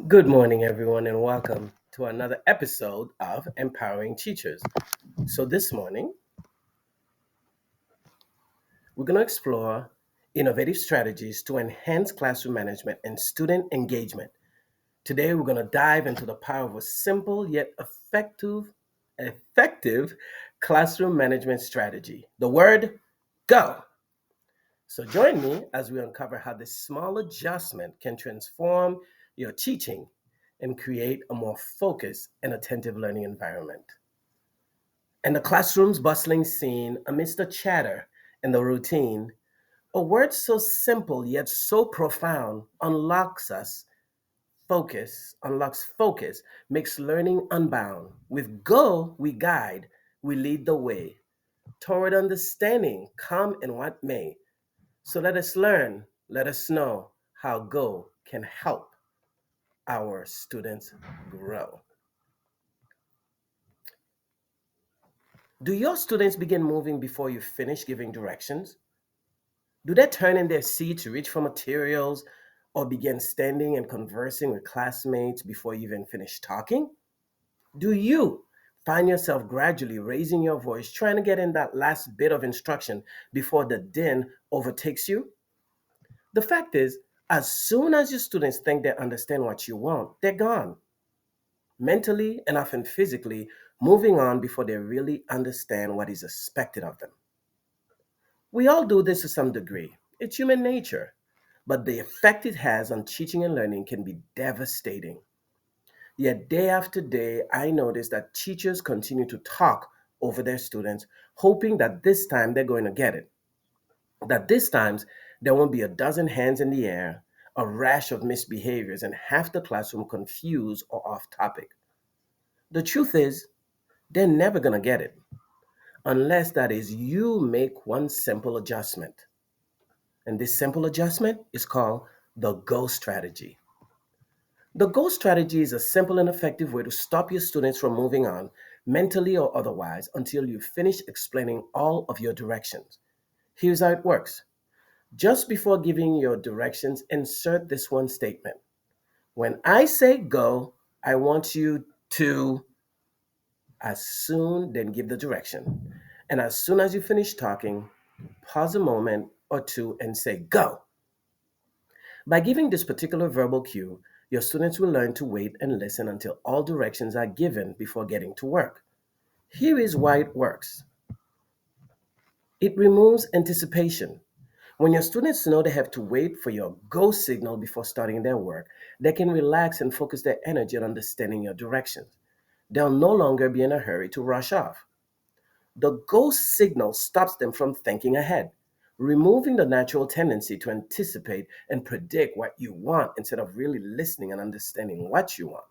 Good morning, everyone, and welcome to another episode of Empowering Teachers. So, this morning, we're going to explore innovative strategies to enhance classroom management and student engagement. Today, we're going to dive into the power of a simple yet effective classroom management strategy. The word go. So, join me as we uncover how this small adjustment can transform your teaching and create a more focused and attentive learning environment. In the classroom's bustling scene, amidst the chatter and the routine, a word so simple yet so profound unlocks focus, makes learning unbound. With go, we guide, we lead the way toward understanding, come and what may. So let us learn, let us know how go can help our students grow. Do your students begin moving before you finish giving directions? Do they turn in their seats to reach for materials or begin standing and conversing with classmates before you even finish talking? Do you find yourself gradually raising your voice, trying to get in that last bit of instruction before the din overtakes you? The fact is, as soon as your students think they understand what you want, they're gone, mentally and often physically, moving on before they really understand what is expected of them. We all do this to some degree. It's human nature. But the effect it has on teaching and learning can be devastating. Yet, day after day, I notice that teachers continue to talk over their students, hoping that this time they're going to get it. That this time there won't be a dozen hands in the air, a rash of misbehaviors, and half the classroom confused or off topic. The truth is, they're never going to get it unless that is you make one simple adjustment. And this simple adjustment is called the GO strategy. The GO strategy is a simple and effective way to stop your students from moving on, mentally or otherwise, until you finish explaining all of your directions. Here's how it works. Just before giving your directions, insert this one statement. When I say go, I want you to, as soon, then give the direction. And as soon as you finish talking, pause a moment or two and say go. By giving this particular verbal cue, your students will learn to wait and listen until all directions are given before getting to work. Here is why it works. It removes anticipation. When your students know they have to wait for your go signal before starting their work, they can relax and focus their energy on understanding your directions. They'll no longer be in a hurry to rush off. The go signal stops them from thinking ahead, removing the natural tendency to anticipate and predict what you want instead of really listening and understanding what you want.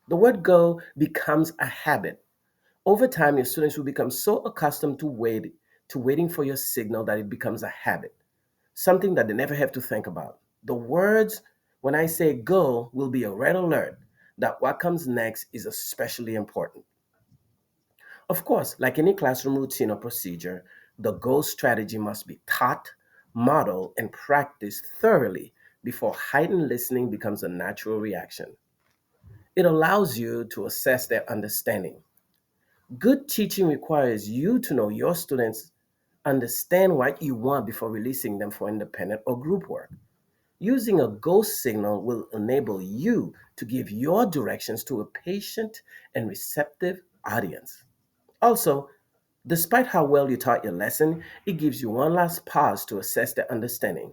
The word go becomes a habit. Over time, your students will become so accustomed to waiting for your signal that it becomes a habit, something that they never have to think about. The words, when I say go, will be a red alert that what comes next is especially important. Of course, like any classroom routine or procedure, the GO strategy must be taught, modeled, and practiced thoroughly before heightened listening becomes a natural reaction. It allows you to assess their understanding. Good teaching requires you to know your students, understand what you want before releasing them for independent or group work. Using a GO signal will enable you to give your directions to a patient and receptive audience. Also, despite how well you taught your lesson, it gives you one last pause to assess their understanding.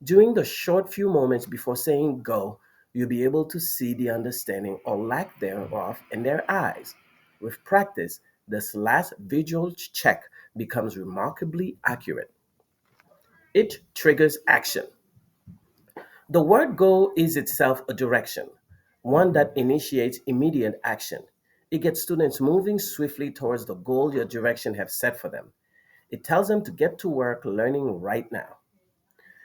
During the short few moments before saying go, you'll be able to see the understanding or lack thereof in their eyes. With practice, this last visual check becomes remarkably accurate. It triggers action. The word go is itself a direction, one that initiates immediate action. It gets students moving swiftly towards the goal your direction have set for them. It tells them to get to work learning right now.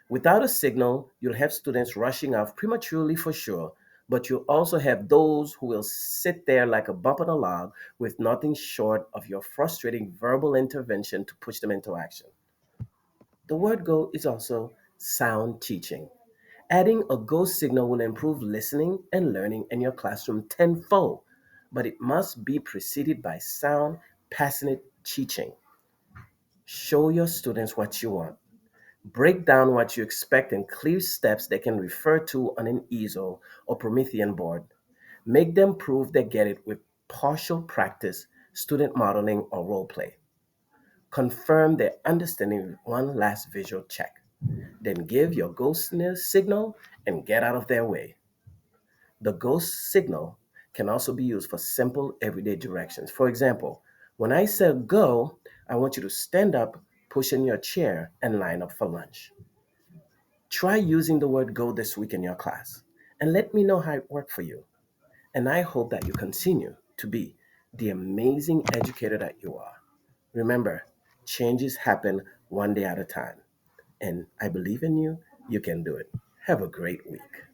Without a signal, you'll have students rushing off prematurely for sure, but you'll also have those who will sit there like a bump on a log with nothing short of your frustrating verbal intervention to push them into action. The word go is also sound teaching. Adding a go signal will improve listening and learning in your classroom tenfold, but it must be preceded by sound, passionate teaching. Show your students what you want. Break down what you expect in clear steps they can refer to on an easel or Promethean board. Make them prove they get it with partial practice, student modeling, or role play. Confirm their understanding with one last visual check. Then give your ghost signal and get out of their way. The ghost signal can also be used for simple everyday directions. For example, when I say go, I want you to stand up, push in your chair, and line up for lunch. Try using the word go this week in your class and let me know how it worked for you. And I hope that you continue to be the amazing educator that you are. Remember, changes happen one day at a time. And I believe in you. You can do it. Have a great week.